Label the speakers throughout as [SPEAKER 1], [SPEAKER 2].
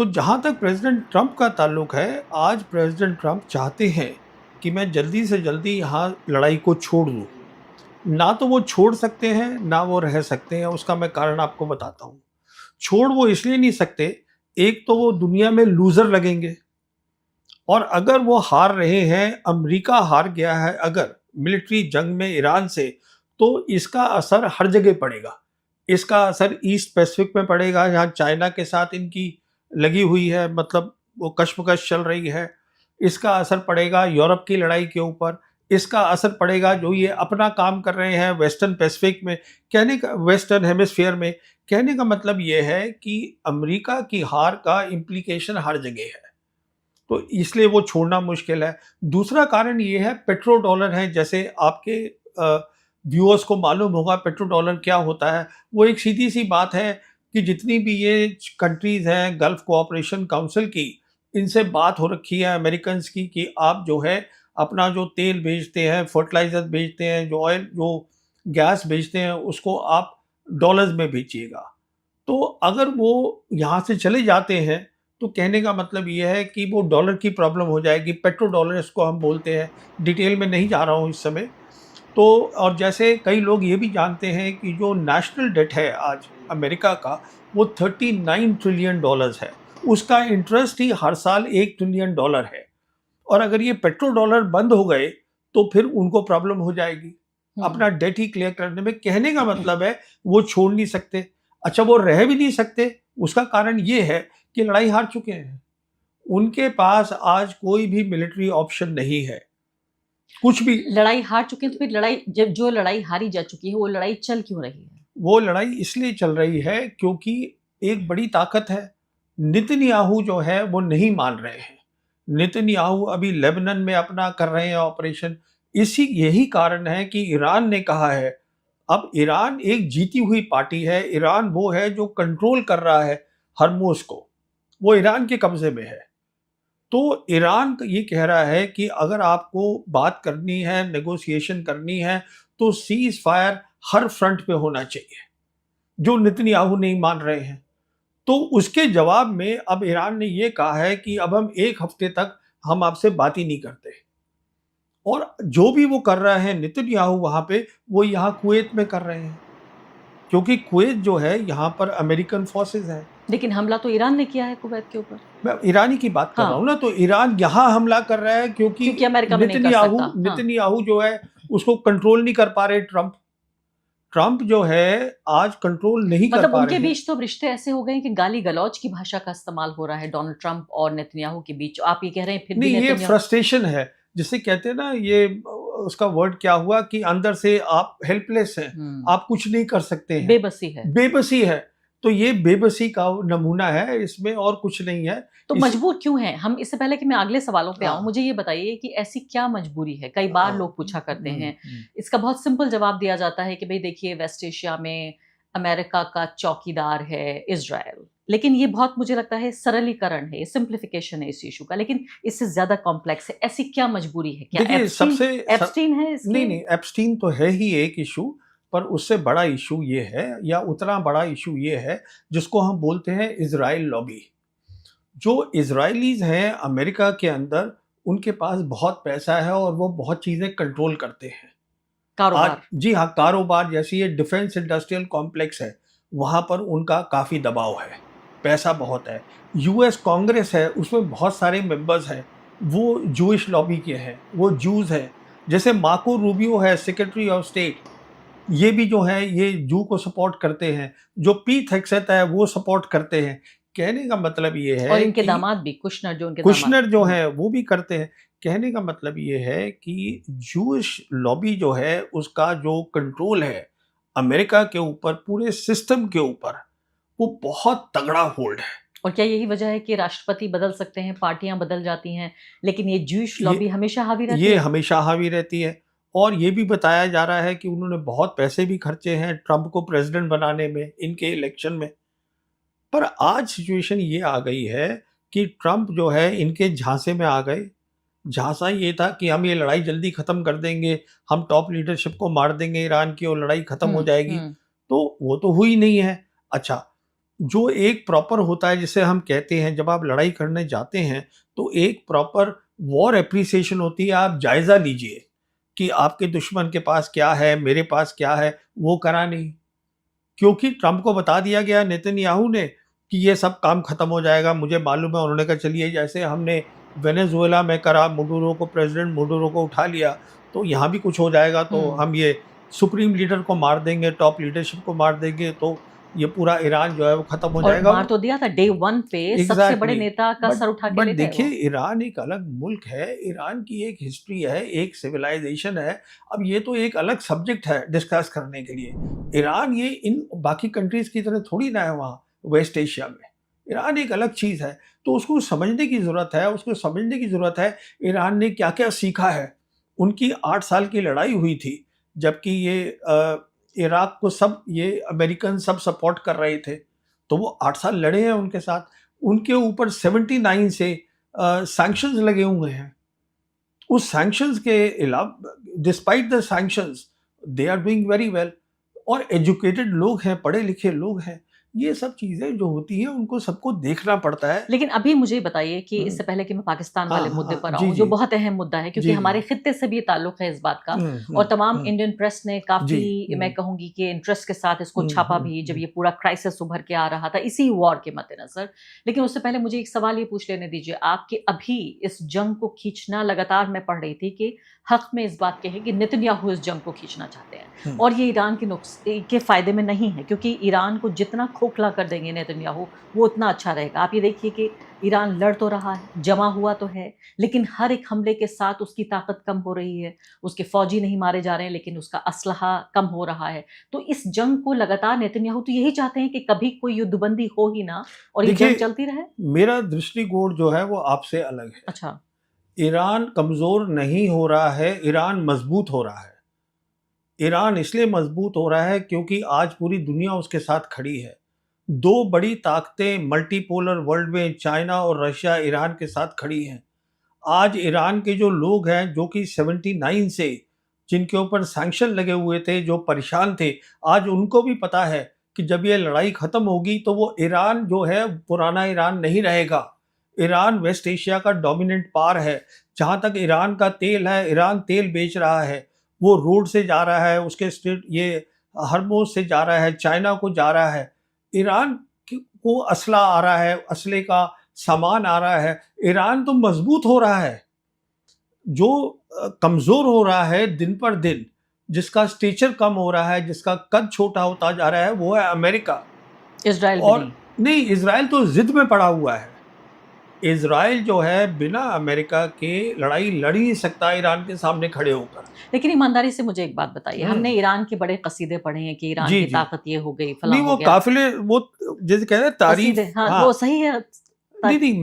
[SPEAKER 1] तो जहाँ तक प्रेसिडेंट ट्रंप का ताल्लुक है, आज प्रेसिडेंट ट्रंप चाहते हैं कि मैं जल्दी से जल्दी यहाँ लड़ाई को छोड़ दूँ। ना तो वो छोड़ सकते हैं, ना वो रह सकते हैं, उसका मैं कारण आपको बताता हूँ। छोड़ वो इसलिए नहीं सकते, एक तो वो दुनिया में लूज़र लगेंगे और अगर वो हार रहे हैं, अमेरिका हार गया है अगर मिलिट्री जंग में ईरान से, तो इसका असर हर जगह पड़ेगा। इसका असर ईस्ट पैसिफिक में पड़ेगा, जहाँ चाइना के साथ इनकी लगी हुई है, मतलब वो कशमकश चल रही है। इसका असर पड़ेगा यूरोप की लड़ाई के ऊपर। इसका असर पड़ेगा जो ये अपना काम कर रहे हैं वेस्टर्न पैसिफिक में। कहने का वेस्टर्न हेमिस्फीयर में, कहने का मतलब ये है कि अमेरिका की हार का इम्प्लीकेशन हर जगह है। तो इसलिए वो छोड़ना मुश्किल है। दूसरा कारण ये है, पेट्रो डॉलर है, जैसे आपके व्यूअर्स को मालूम होगा पेट्रो डॉलर क्या होता है। वो एक सीधी सी बात है कि जितनी भी ये कंट्रीज़ हैं गल्फ कोऑपरेशन काउंसिल की, इनसे बात हो रखी है अमेरिकन्स की कि आप जो है अपना जो तेल बेचते हैं, फर्टिलाइज़र बेचते हैं, जो ऑयल जो गैस बेचते हैं, उसको आप डॉलर्स में बेचिएगा। तो अगर वो यहाँ से चले जाते हैं, तो कहने का मतलब ये है कि वो डॉलर की प्रॉब्लम हो जाएगी, पेट्रो डॉलर इसको हम बोलते हैं। डिटेल में नहीं जा रहा हूँ इस समय। तो और जैसे कई लोग ये भी जानते हैं कि जो नेशनल डेट है आज अमेरिका का, वो 39 ट्रिलियन डॉलर्स है। उसका इंटरेस्ट ही हर साल 1 ट्रिलियन डॉलर है। और अगर ये पेट्रो डॉलर बंद हो गए, तो फिर उनको प्रॉब्लम हो जाएगी अपना डेट ही क्लियर करने में। कहने का मतलब है वो छोड़ नहीं सकते। अच्छा, वो रह भी नहीं सकते, उसका कारण ये है कि लड़ाई हार चुके हैं। उनके पास आज कोई भी मिलिट्री ऑप्शन नहीं है, कुछ भी।
[SPEAKER 2] लड़ाई हार चुके हैं, तो फिर लड़ाई जब जो लड़ाई हारी जा चुकी है, वो लड़ाई चल क्यों रही है?
[SPEAKER 1] वो लड़ाई इसलिए चल रही है क्योंकि एक बड़ी ताकत है, नेतन्याहू जो है वो नहीं मान रहे हैं। नेतन्याहू अभी लेबनान में अपना कर रहे हैं ऑपरेशन। यही कारण है कि ईरान ने कहा है, अब ईरान एक जीती हुई पार्टी है। ईरान वो है जो कंट्रोल कर रहा है हरमुज को, वो ईरान के कब्जे में है। तो ईरान ये कह रहा है कि अगर आपको बात करनी है, नेगोशिएशन करनी है, तो सीज फायर हर फ्रंट पे होना चाहिए, जो नेतन्याहू नहीं मान रहे हैं। तो उसके जवाब में अब ईरान ने ये कहा है कि अब हम 1 हफ्ते तक हम आपसे बात ही नहीं करते। और जो भी वो कर रहा है नेतन्याहू वहाँ पे, वो यहाँ कुवैत में कर रहे हैं, क्योंकि कुवैत जो है यहाँ पर अमेरिकन फोर्सेस हैं।
[SPEAKER 2] लेकिन हमला तो ईरान ने किया है कुवैत के ऊपर।
[SPEAKER 1] मैं ईरानी की बात कर रहा हूँ
[SPEAKER 2] हाँ,
[SPEAKER 1] ना, तो ईरान यहाँ हमला कर रहा है क्योंकि
[SPEAKER 2] क्योंकि अमेरिका में नहीं कर
[SPEAKER 1] नेतन्याहू
[SPEAKER 2] सकता। हाँ।
[SPEAKER 1] नेतन्याहू जो है उसको कंट्रोल नहीं कर पा रहे। ट्रंप ट्रंप जो है आज कंट्रोल नहीं कर
[SPEAKER 2] मतलब
[SPEAKER 1] पा
[SPEAKER 2] उनके
[SPEAKER 1] रहे हैं।
[SPEAKER 2] बीच तो अब रिश्ते ऐसे हो गए हैं कि गाली गलौज की भाषा का इस्तेमाल हो रहा है डोनाल्ड ट्रंप और नेतन्याहू के बीच। आप ये कह रहे हैं फिर भी
[SPEAKER 1] नहीं, ये
[SPEAKER 2] नेतन्याहू
[SPEAKER 1] फ्रस्ट्रेशन है, जिसे कहते हैं ना, ये उसका वर्ड क्या हुआ कि अंदर से आप हेल्पलेस हैं, आप कुछ नहीं कर सकते हैं,
[SPEAKER 2] बेबसी है।
[SPEAKER 1] बेबसी है। तो ये बेबसी का नमूना है, इसमें और कुछ नहीं है।
[SPEAKER 2] तो
[SPEAKER 1] इस
[SPEAKER 2] मजबूर क्यों है हम? इससे पहले कि मैं अगले सवालों पे आऊं,
[SPEAKER 1] हाँ,
[SPEAKER 2] मुझे ये बताइए कि ऐसी क्या मजबूरी है? कई बार
[SPEAKER 1] हाँ,
[SPEAKER 2] लोग पूछा करते हैं। इसका बहुत सिंपल जवाब दिया जाता है कि भाई देखिए, वेस्ट एशिया में अमेरिका का चौकीदार है इजराइल। लेकिन ये बहुत, मुझे लगता है, सरलीकरण है, सिंप्लीफिकेशन है इस इशू का। लेकिन इससे ज्यादा कॉम्प्लेक्स है। ऐसी क्या मजबूरी है? क्या
[SPEAKER 1] देखिए
[SPEAKER 2] एप्स्टीन है
[SPEAKER 1] नहीं,
[SPEAKER 2] इसके?
[SPEAKER 1] नहीं, एप्स्टीन तो है ही एक इशू, पर उससे बड़ा इशू ये है, या उतना बड़ा इशू ये है, जिसको हम बोलते हैं इजराइल लॉबी। जो इजरायलीज हैं अमेरिका के अंदर, उनके पास बहुत पैसा है और वो बहुत चीज़ें कंट्रोल करते हैं। आज
[SPEAKER 2] कारोबार।
[SPEAKER 1] जी हाँ, कारोबार, जैसे ये डिफेंस इंडस्ट्रियल कॉम्प्लेक्स है, वहाँ पर उनका काफ़ी दबाव है, पैसा बहुत है। यूएस कांग्रेस है, उसमें बहुत सारे मेंबर्स हैं, वो जूइश लॉबी के हैं, वो जूस हैं। जैसे मार्को रूबियो है, सेक्रेटरी ऑफ स्टेट, ये भी जो है ये जू को सपोर्ट करते हैं। जो पीट हेग्सेथ है वो सपोर्ट करते हैं। कहने का मतलब ये
[SPEAKER 2] और
[SPEAKER 1] है
[SPEAKER 2] इनके
[SPEAKER 1] कि
[SPEAKER 2] दामाद भी, कुशनर जो उनके दामाद।
[SPEAKER 1] कुशनर जो है वो भी करते हैं। कहने का मतलब ये है कि जूश लॉबी जो है उसका जो कंट्रोल है अमेरिका के ऊपर, पूरे सिस्टम के ऊपर, वो बहुत तगड़ा होल्ड है।
[SPEAKER 2] और क्या यही वजह है कि राष्ट्रपति बदल सकते हैं, पार्टियां बदल जाती हैं, लेकिन ये जूश लॉबी
[SPEAKER 1] ये
[SPEAKER 2] हमेशा हावी रहती
[SPEAKER 1] ये
[SPEAKER 2] है?
[SPEAKER 1] हमेशा हावी रहती है। और ये भी बताया जा रहा है कि उन्होंने बहुत पैसे भी खर्चे हैं ट्रंप को प्रेसिडेंट बनाने में, इनके इलेक्शन में। पर आज सिचुएशन ये आ गई है कि ट्रंप जो है इनके झांसे में आ गए। झांसा ये था कि हम ये लड़ाई जल्दी ख़त्म कर देंगे, हम टॉप लीडरशिप को मार देंगे ईरान की और लड़ाई ख़त्म हो जाएगी।
[SPEAKER 2] हम्म।
[SPEAKER 1] तो वो तो हुई नहीं है। अच्छा, जो एक प्रॉपर होता है, जिसे हम कहते हैं, जब आप लड़ाई करने जाते हैं तो एक प्रॉपर वॉर एप्रिसिएशन होती है। आप जायज़ा लीजिए कि आपके दुश्मन के पास क्या है, मेरे पास क्या है, वो करा नहीं। क्योंकि ट्रंप को बता दिया गया नेतन्याहू ने कि ये सब काम खत्म हो जाएगा, मुझे मालूम है। उन्होंने कहा चलिए, जैसे हमने वेनेजुएला में करा, मुडुरो को, प्रेसिडेंट मुडुरो को उठा लिया, तो यहाँ भी कुछ हो जाएगा, तो
[SPEAKER 2] हम्म।
[SPEAKER 1] हम ये सुप्रीम लीडर को मार देंगे, टॉप लीडरशिप को मार देंगे, तो ये पूरा ईरान जो है वो खत्म हो
[SPEAKER 2] और
[SPEAKER 1] जाएगा।
[SPEAKER 2] मार तो दिया था डे 1 पे, सबसे बड़े
[SPEAKER 1] एग्जैक्टली।
[SPEAKER 2] नेता का
[SPEAKER 1] बट
[SPEAKER 2] सर उठा के
[SPEAKER 1] बट
[SPEAKER 2] ले गए
[SPEAKER 1] देखिए,
[SPEAKER 2] वो।
[SPEAKER 1] ईरान एक अलग मुल्क है, ईरान की एक हिस्ट्री है, एक सिविलाइजेशन है। अब ये तो एक अलग सब्जेक्ट है डिस्कस करने के लिए। ईरान ये इन बाकी कंट्रीज की तरह थोड़ी ना है वहाँ वेस्ट एशिया में। ईरान एक अलग चीज़ है, तो उसको समझने की ज़रूरत है, उसको समझने की ज़रूरत है ईरान ने क्या क्या सीखा है। उनकी 8 साल की लड़ाई हुई थी, जबकि ये इराक को सब ये अमेरिकन सब सपोर्ट कर रहे थे, तो वो 8 साल लड़े हैं उनके साथ। उनके ऊपर 79 से सैंक्शंस लगे हुए हैं। उस सैंक्शंस के अलावा, despite the sanctions, they are doing very well. और एजुकेटेड लोग हैं, पढ़े लिखे लोग हैं। ये सब चीज़ें जो होती हैं उनको सबको देखना पड़ता है।
[SPEAKER 2] लेकिन अभी मुझे बताइए कि
[SPEAKER 1] हुँ।
[SPEAKER 2] इससे पहले कि मैं पाकिस्तान
[SPEAKER 1] हाँ,
[SPEAKER 2] वाले
[SPEAKER 1] हाँ,
[SPEAKER 2] मुद्दे
[SPEAKER 1] हाँ।
[SPEAKER 2] पर
[SPEAKER 1] जी,
[SPEAKER 2] आऊँ, जो
[SPEAKER 1] जी।
[SPEAKER 2] बहुत अहम मुद्दा है, क्योंकि
[SPEAKER 1] जी,
[SPEAKER 2] हमारे
[SPEAKER 1] जी।
[SPEAKER 2] खित्ते से भी ताल्लुक है इस बात का।
[SPEAKER 1] हुँ,
[SPEAKER 2] और
[SPEAKER 1] हुँ,
[SPEAKER 2] तमाम
[SPEAKER 1] हुँ।
[SPEAKER 2] इंडियन प्रेस ने
[SPEAKER 1] जी।
[SPEAKER 2] काफ़ी, मैं कहूँगी कि इंटरेस्ट के साथ इसको
[SPEAKER 1] हुँ,
[SPEAKER 2] छापा
[SPEAKER 1] हुँ,
[SPEAKER 2] भी, जब
[SPEAKER 1] हुँ।
[SPEAKER 2] ये पूरा क्राइसिस उभर के आ रहा था, इसी वॉर के मद्देनज़र। लेकिन उससे पहले मुझे एक सवाल ये पूछ लेने दीजिए आप कि अभी इस जंग को खींचना, लगातार मैं पढ़ रही थी कि हक़ में इस बात के है कि नेतन्याहू इस जंग को खींचना चाहते हैं।
[SPEAKER 1] हुँ।
[SPEAKER 2] और ये ईरान के फ़ायदे में नहीं है, क्योंकि ईरान को जितना खोखला कर देंगे नेतन्याहू, वो उतना अच्छा रहेगा। आप ये देखिए कि ईरान लड़ तो रहा है, जमा हुआ तो है, लेकिन हर एक हमले के साथ उसकी ताकत कम हो रही है। उसके फ़ौजी नहीं मारे जा रहे हैं, लेकिन उसका असलहा कम हो रहा है। तो इस जंग को लगातार नेतन्याहू तो यही चाहते हैं कि कभी कोई युद्धबंदी हो ही ना, और ये जंग
[SPEAKER 1] देखिए,
[SPEAKER 2] चलती रहे।
[SPEAKER 1] मेरा दृष्टिकोण जो है वो आपसे अलग है।
[SPEAKER 2] अच्छा।
[SPEAKER 1] ईरान कमज़ोर नहीं हो रहा है, ईरान मज़बूत हो रहा है। ईरान इसलिए मज़बूत हो रहा है क्योंकि आज पूरी दुनिया उसके साथ खड़ी है। 2 बड़ी ताकतें मल्टीपोलर वर्ल्ड में, चाइना और रशिया, ईरान के साथ खड़ी हैं। आज ईरान के जो लोग हैं, जो कि 79 से जिनके ऊपर सैंक्शन लगे हुए थे, जो परेशान थे, आज उनको भी पता है कि जब ये लड़ाई ख़त्म होगी तो वो ईरान जो है पुराना ईरान नहीं रहेगा। ईरान वेस्ट एशिया का डोमिनेंट पावर है। जहाँ तक ईरान का तेल है, ईरान तेल बेच रहा है। वो रोड से जा रहा है, उसके स्ट्रेट ये हरमोज से जा रहा है, चाइना को जा रहा है। ईरान को असला आ रहा है, असले का सामान आ रहा है। ईरान तो मजबूत हो रहा है। जो कमज़ोर हो रहा है दिन पर दिन, जिसका स्टेचर कम हो रहा है, जिसका कद छोटा होता जा रहा है, वो है अमेरिका।
[SPEAKER 2] इज़राइल भी नहीं।
[SPEAKER 1] और नहीं, इज़राइल तो ज़िद में पड़ा हुआ है। इज़राइल जो है बिना अमेरिका के लड़ाई लड़ ही नहीं सकता ईरान के सामने खड़े होकर।
[SPEAKER 2] लेकिन ईमानदारी से मुझे एक बात बताइए,
[SPEAKER 1] हुँ।
[SPEAKER 2] हमने ईरान के बड़े कसीदे पढ़े हैं कि ईरान
[SPEAKER 1] जी,
[SPEAKER 2] की
[SPEAKER 1] जी।
[SPEAKER 2] ताकत ये हो गई,
[SPEAKER 1] नहीं,
[SPEAKER 2] फलाँ हो
[SPEAKER 1] वो
[SPEAKER 2] गया।
[SPEAKER 1] काफ़िले, वो जैसे कहते हैं तारीफ़।
[SPEAKER 2] कसीदे, हाँ, वो
[SPEAKER 1] हाँ।
[SPEAKER 2] सही है।
[SPEAKER 1] नहीं,
[SPEAKER 2] ता
[SPEAKER 1] नहीं,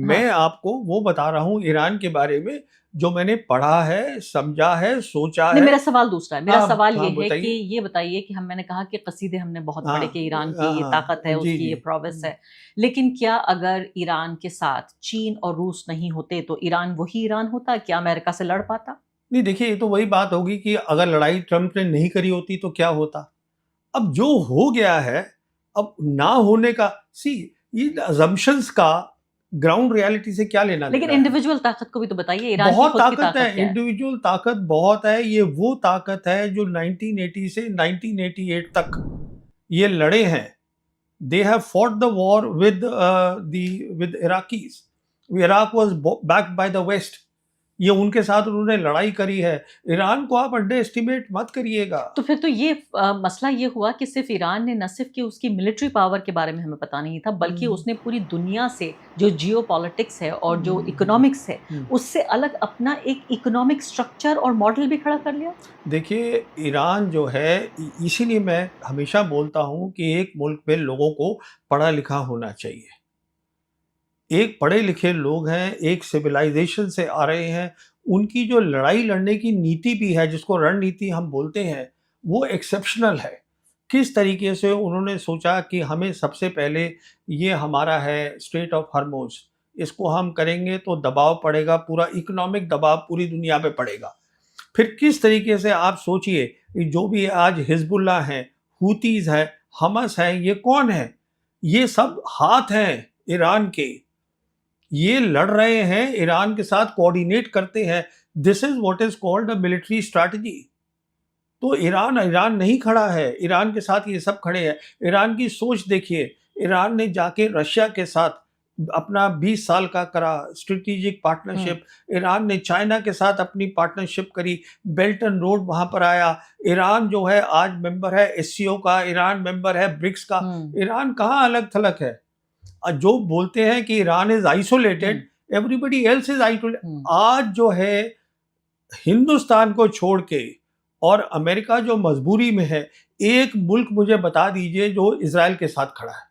[SPEAKER 1] मैं
[SPEAKER 2] हाँ।
[SPEAKER 1] आपको वो बता रहा हूँ ईरान के बारे में, जो मैंने पढ़ा है, समझा है, सोचा
[SPEAKER 2] नहीं,
[SPEAKER 1] है।
[SPEAKER 2] मेरा सवाल दूसरा है। मेरा
[SPEAKER 1] हाँ,
[SPEAKER 2] सवाल ये
[SPEAKER 1] हाँ,
[SPEAKER 2] है कि
[SPEAKER 1] बताइए।
[SPEAKER 2] ये बताइए कि मैंने कहा कि कसीदे हमने बहुत
[SPEAKER 1] हाँ,
[SPEAKER 2] पढ़े कि ईरान की
[SPEAKER 1] हाँ,
[SPEAKER 2] ये ताकत
[SPEAKER 1] हाँ।
[SPEAKER 2] है,
[SPEAKER 1] जी,
[SPEAKER 2] उसकी ये
[SPEAKER 1] जी।
[SPEAKER 2] प्रोवेस है। लेकिन क्या अगर ईरान के साथ चीन और रूस नहीं होते, तो ईरान वही ईरान होता? क्या अमेरिका से लड़ पाता?
[SPEAKER 1] नहीं, देखिए, ये तो वही बात होगी कि अगर लड़ाई ट्रंप ने नहीं करी होती तो क्या होता? अब जो हो गया है, अब ना होने का, सी, ये असम्पशन्स का ग्राउंड रियलिटी से क्या लेना
[SPEAKER 2] लेकिन
[SPEAKER 1] देना है?
[SPEAKER 2] इंडिविजुअल ताकत को भी तो बताइए, ईरान की
[SPEAKER 1] बहुत
[SPEAKER 2] खुद की
[SPEAKER 1] ताकत है,
[SPEAKER 2] ताकत क्या है?
[SPEAKER 1] इंडिविजुअल ताकत बहुत है। ये वो ताकत है जो 1980 से 1988 तक ये लड़े हैं। They have fought the war with Iraqis. Iraq was backed by the West. ये उनके साथ उन्होंने लड़ाई करी है। ईरान को आप अंडर एस्टिमेट मत करिएगा।
[SPEAKER 2] तो फिर तो ये मसला ये हुआ कि सिर्फ ईरान ने न सिर्फ कि उसकी मिलिट्री पावर के बारे में हमें पता नहीं था, बल्कि उसने पूरी दुनिया से जो जियोपॉलिटिक्स है और जो इकोनॉमिक्स है, उससे अलग अपना एक इकोनॉमिक स्ट्रक्चर और मॉडल भी खड़ा कर लिया।
[SPEAKER 1] देखिए, ईरान जो है, इसीलिए मैं हमेशा बोलता हूँ कि एक मुल्क में लोगों को पढ़ा लिखा होना चाहिए। एक पढ़े लिखे लोग हैं, एक सिविलाइजेशन से आ रहे हैं, उनकी जो लड़ाई लड़ने की नीति भी है, जिसको रणनीति हम बोलते हैं, वो एक्सेप्शनल है। किस तरीके से उन्होंने सोचा कि हमें सबसे पहले, ये हमारा है स्ट्रेट ऑफ हॉर्मुज़, इसको हम करेंगे तो दबाव पड़ेगा, पूरा इकोनॉमिक दबाव पूरी दुनिया पे पड़ेगा। फिर किस तरीके से आप सोचिए, जो भी आज हिज़्बुल्लाह हैं, हूतीज़ हैं, हमास हैं, ये कौन है? ये सब हाथ हैं ईरान के, ये लड़ रहे हैं ईरान के साथ, कोऑर्डिनेट करते हैं। This is what is called a military strategy. तो ईरान ईरान नहीं खड़ा है, ईरान के साथ ये सब खड़े हैं। ईरान की सोच देखिए, ईरान ने जाके रशिया के साथ अपना 20 साल का करा स्ट्रेटेजिक पार्टनरशिप, ईरान ने चाइना के साथ अपनी पार्टनरशिप करी, बेल्ट एंड रोड वहां पर आया। ईरान जो है आज मेंबर है एससीओ का, ईरान मेंबर है ब्रिक्स का। ईरान कहाँ अलग थलग है? जो बोलते हैं कि Iran is isolated, everybody else is isolated. आज जो है हिंदुस्तान को छोड़ के और अमेरिका जो मजबूरी में है, एक मुल्क मुझे बता दीजिए जो इजराइल के साथ खड़ा है।